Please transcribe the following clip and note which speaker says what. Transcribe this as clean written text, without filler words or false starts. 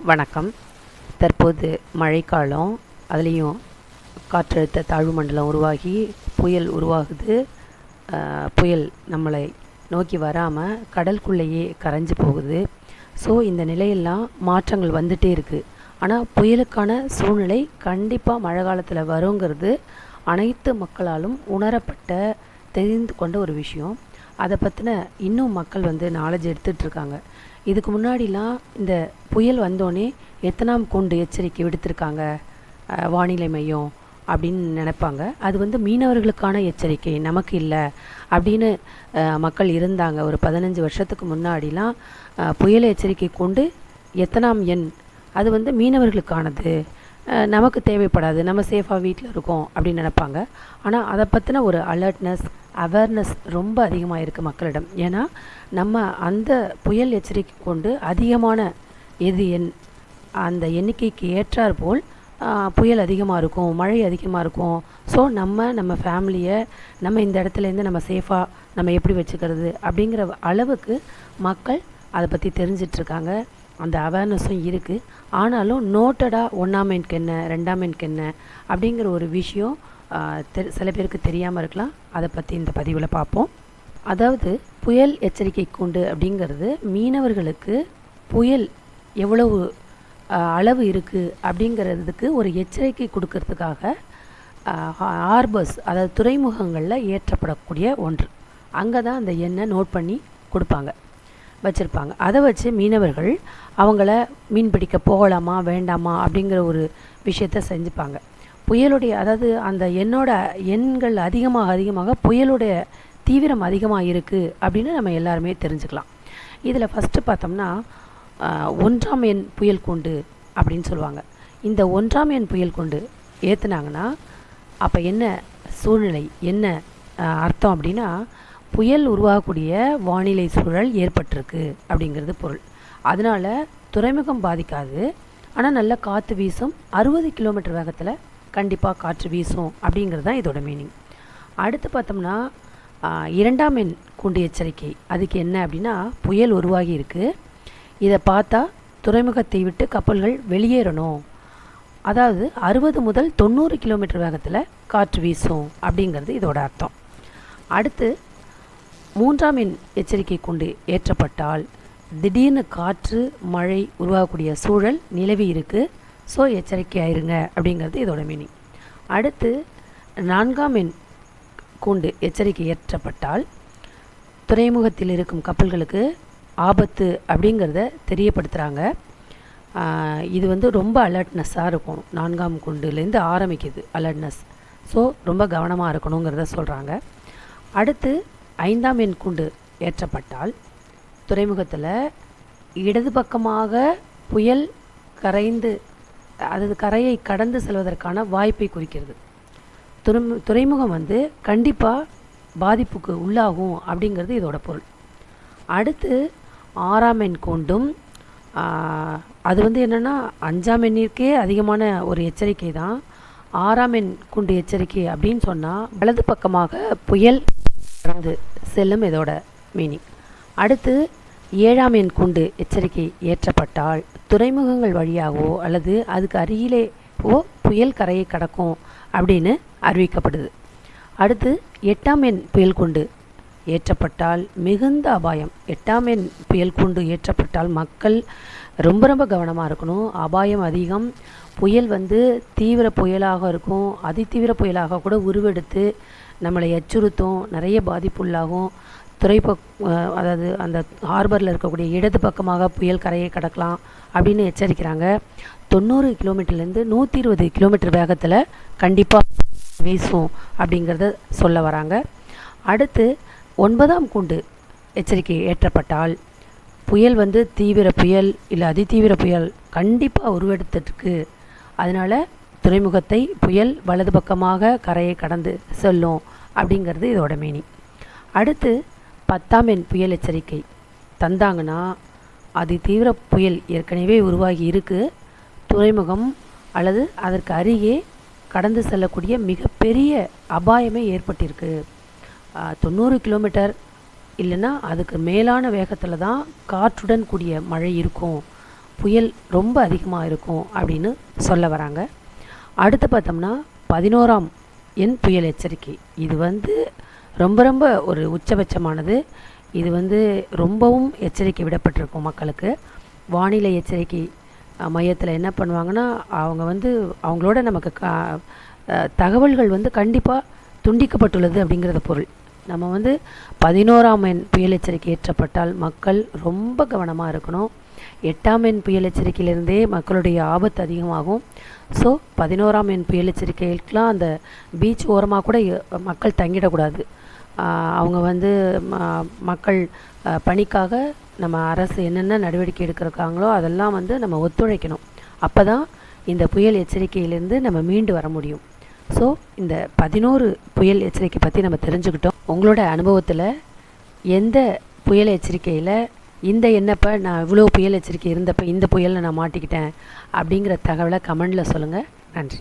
Speaker 1: வணக்கம். தற்போது மழைக்காலம், அதுலேயும் காற்றழுத்த தாழ்வு மண்டலம் உருவாகி புயல் உருவாகுது. புயல் நம்மளை நோக்கி வராமல் கடலுக்குள்ளேயே கரைஞ்சி போகுது. ஸோ இந்த நிலையெல்லாம் மாற்றங்கள் வந்துகிட்டே இருக்குது. ஆனால் புயலுக்கான சூழ்நிலை கண்டிப்பாக மழை காலத்தில் வருங்கிறது அனைத்து மக்களாலும் உணரப்பட்ட தெரிந்து கொண்ட ஒரு விஷயம். அதை பற்றின இன்னும் மக்கள் நாலேஜ் எடுத்துகிட்ருக்காங்க. இதுக்கு முன்னாடிலாம் இந்த புயல் வந்தோடனே எத்தனாம் கூண்டு எச்சரிக்கை விடுத்திருக்காங்க வானிலை மையம் அப்படின்னு நினைப்பாங்க. அது மீனவர்களுக்கான எச்சரிக்கை, நமக்கு இல்லை அப்படின்னு மக்கள் இருந்தாங்க. ஒரு 15 வருஷத்துக்கு முன்னாடிலாம் புயல் எச்சரிக்கை கொண்டு எத்தனாம் எண் அது மீனவர்களுக்கானது, நமக்கு தேவைப்படாது, நம்ம சேஃபாக வீட்டில் இருக்கோம் அப்படின்னு நினைப்பாங்க. ஆனால் அதை பற்றின ஒரு அவேர்னஸ் ரொம்ப அதிகமாக இருக்குது மக்களிடம். ஏன்னா நம்ம அந்த புயல் எச்சரிக்கை கொண்டு அதிகமான அந்த எண்ணிக்கைக்கு ஏற்றாற் போல் புயல் அதிகமாக இருக்கும், மழை அதிகமாக இருக்கும். ஸோ நம்ம ஃபேமிலியை நம்ம இந்த இடத்துலேருந்து நம்ம சேஃபாக நம்ம எப்படி வச்சுக்கிறது அப்படிங்கிற அளவுக்கு மக்கள் அதை பற்றி தெரிஞ்சிட்ருக்காங்க. அந்த அவேர்னஸும் இருக்குது. ஆனாலும் நோட்டடாக 1ஆம் எண்ணுக்கு என்ன, 2ஆம் எண்ணுக்கு என்ன அப்படிங்கிற ஒரு விஷயம் சில பேருக்கு தெரியாமல் இருக்கலாம். அதை பற்றி இந்த பதிவில் பார்ப்போம். அதாவது புயல் எச்சரிக்கை கூண்டு அப்படிங்கிறது மீனவர்களுக்கு புயல் எவ்வளவு அளவு இருக்குது அப்படிங்கிறதுக்கு ஒரு எச்சரிக்கை கொடுக்கறதுக்காக ஹார்பர்ஸ், அதாவது துறைமுகங்களில் ஏற்றப்படக்கூடிய ஒன்று. அங்கே தான் அந்த எண்ணை நோட் பண்ணி வச்சுருப்பாங்க. அதை வச்சு மீனவர்கள் அவங்கள மீன் பிடிக்க போகலாமா வேண்டாமா அப்படிங்கிற ஒரு விஷயத்த செஞ்சுப்பாங்க. புயலுடைய அதாவது அந்த எண்கள் அதிகமாக புயலுடைய தீவிரம் அதிகமாக இருக்குது அப்படின்னு நம்ம எல்லாருமே தெரிஞ்சுக்கலாம். இதில் ஃபஸ்ட்டு பார்த்தோம்னா 1ஆம் எண் புயல் கூண்டு அப்படின்னு சொல்லுவாங்க. இந்த 1ஆம் எண் புயல் கூண்டு ஏற்றுனாங்கன்னா அப்போ என்ன சூழ்நிலை, என்ன அர்த்தம் அப்படின்னா, புயல் உருவாகக்கூடிய வானிலை சூழல் ஏற்பட்டிருக்கு அப்படிங்கிறது பொருள். அதனால் துறைமுகம் பாதிக்காது, ஆனால் நல்ல காற்று வீசும், 60 கிலோமீட்டர் வேகத்தில் கண்டிப்பாக காற்று வீசும் அப்படிங்கிறது தான் இதோட மீனிங். அடுத்து பார்த்தோம்னா 2ஆம் எண் கூண்டு எச்சரிக்கை. அதுக்கு என்ன அப்படின்னா, புயல் உருவாகி இருக்குது, இதை பார்த்தா துறைமுகத்தை விட்டு கப்பல்கள் வெளியேறணும், அதாவது 60 முதல் 90 கிலோமீட்டர் வேகத்தில் காற்று வீசும் அப்படிங்கிறது இதோட அர்த்தம். அடுத்து 3ஆம் எண் எச்சரிக்கை கூண்டு ஏற்றப்பட்டால் திடீர்னு காற்று மழை உருவாகக்கூடிய சூழல் நிலவி இருக்குது, ஸோ எச்சரிக்கை ஆயிருங்க அப்படிங்கிறது இதோட மீனிங். அடுத்து 4ஆம் எண் கூண்டு எச்சரிக்கை ஏற்றப்பட்டால் துறைமுகத்தில் இருக்கும் கப்பல்களுக்கு ஆபத்து அப்படிங்கிறத தெரியப்படுத்துகிறாங்க. இது ரொம்ப அலர்ட்னஸ்ஸாக இருக்கும். 4ஆம் கூண்டுலேருந்து ஆரம்பிக்குது அலர்ட்னஸ். ஸோ ரொம்ப கவனமாக இருக்கணுங்கிறத சொல்கிறாங்க. அடுத்து 5ஆம் எண் கூண்டு ஏற்றப்பட்டால் துறைமுகத்தில் இடது பக்கமாக புயல் கரையை கடந்து செல்வதற்கான வாய்ப்பை குறிக்கிறது. துறைமுகம் கண்டிப்பாக பாதிப்புக்கு உள்ளாகும் அப்படிங்கிறது இதோட பொருள். அடுத்து 6ஆம் எண் கூண்டும் அது என்னென்னா 5ஆம் எண்ணிற்கே அதிகமான ஒரு எச்சரிக்கை தான். 6ஆம் எண் கூண்டு எச்சரிக்கை அப்படின்னு சொன்னால் வலது பக்கமாக புயல் கடந்து செல்லும் இதோட மீனிங். அடுத்து 7ஆம் எண் கூண்டு எச்சரிக்கை ஏற்றப்பட்டால் துறைமுகங்கள் வழியாகவோ அல்லது அதுக்கு அருகிலேவோ புயல் கரையை கடக்கும் அப்படின்னு அறிவிக்கப்படுது. அடுத்து 8ஆம் எண் புயல் கூண்டு ஏற்றப்பட்டால் மிகுந்த அபாயம். 8ஆம் எண் புயல் கூண்டு ஏற்றப்பட்டால் மக்கள் ரொம்ப கவனமாக இருக்கணும். அபாயம் அதிகம். புயல் தீவிர புயலாக இருக்கும், அதிதீவிர புயலாக கூட உருவெடுத்து நம்மளை அச்சுறுத்தும், நிறைய பாதிப்புள்ளாகும். அதாவது அந்த ஹார்பரில் இருக்கக்கூடிய இடது பக்கமாக புயல் கரையை கடக்கலாம் அப்படின்னு எச்சரிக்கிறாங்க. 90 கிலோமீட்டர்லேருந்து 120 கிலோமீட்டர் வேகத்தில் கண்டிப்பாக வீசும் அப்படிங்கிறத சொல்ல வராங்க. அடுத்து 9ஆம் கூண்டு எச்சரிக்கை ஏற்றப்பட்டால் புயல் தீவிர புயல் இல்லை அதிதீவிர புயல் கண்டிப்பாக உருவெடுத்துருக்கு, அதனால் துறைமுகத்தை புயல் வலது பக்கமாக கரையை கடந்து செல்லும் அப்படிங்கிறது இதோட மீனிங். அடுத்து 10ஆம் எண் புயல் எச்சரிக்கை தந்தாங்கன்னா அதிதீவிர புயல் ஏற்கனவே உருவாகி இருக்குது, துறைமுகம் அல்லது அதற்கு அருகே கடந்து செல்லக்கூடிய மிகப்பெரிய அபாயமே ஏற்பட்டிருக்கு. 90 கிலோமீட்டர் இல்லைன்னா அதுக்கு மேலான வேகத்தில் தான் காற்றுடன் கூடிய மழை இருக்கும். புயல் ரொம்ப அதிகமாக இருக்கும் அப்படின்னு சொல்ல வராங்க. அடுத்து பார்த்தோம்னா 11ஆம் எண் புயல் எச்சரிக்கை. இது வந்து ரொம்ப ரொம்ப ஒரு உச்சபட்சமானது. இது வந்து ரொம்பவும் எச்சரிக்கை விடப்பட்டிருக்கும் மக்களுக்கு. வானிலை எச்சரிக்கை மையத்தில் என்ன பண்ணுவாங்கன்னா, அவங்க வந்து அவங்களோட நமக்கு தகவல்கள் வந்து கண்டிப்பாக துண்டிக்கப்பட்டுள்ளது அப்படிங்கிறத பொருள். நம்ம வந்து 11ஆம் எண் புயல் எச்சரிக்கை ஏற்றப்பட்டால் மக்கள் ரொம்ப கவனமாக இருக்கணும். 8ஆம் எண் புயல் எச்சரிக்கையிலிருந்தே மக்களுடைய ஆபத்து அதிகமாகும். ஸோ 11ஆம் எண் புயல் எச்சரிக்கைக்கெலாம் அந்த பீச் ஓரமாக கூட மக்கள் தங்கிடக்கூடாது. அவங்க வந்து மக்கள் பணிக்காக நம்ம அரசு என்னென்ன நடவடிக்கை எடுக்கிறாங்களோ அதெல்லாம் வந்து நம்ம ஒத்துழைக்கணும். அப்போ தான் இந்த புயல் எச்சரிக்கையிலேருந்து நம்ம மீண்டு வர முடியும். ஸோ இந்த 11 புயல் எச்சரிக்கை பற்றி நம்ம தெரிஞ்சுக்கிட்டோம். உங்களோட அனுபவத்தில் எந்த புயல் எச்சரிக்கையில் இந்த எண்ணப்போ நான் இவ்வளோ புயல் எச்சரிக்கை இருந்தப்போ இந்த புயலில் நான் மாட்டிக்கிட்டேன் அப்படிங்கிற தகவலை கமெண்டில் சொல்லுங்கள். நன்றி.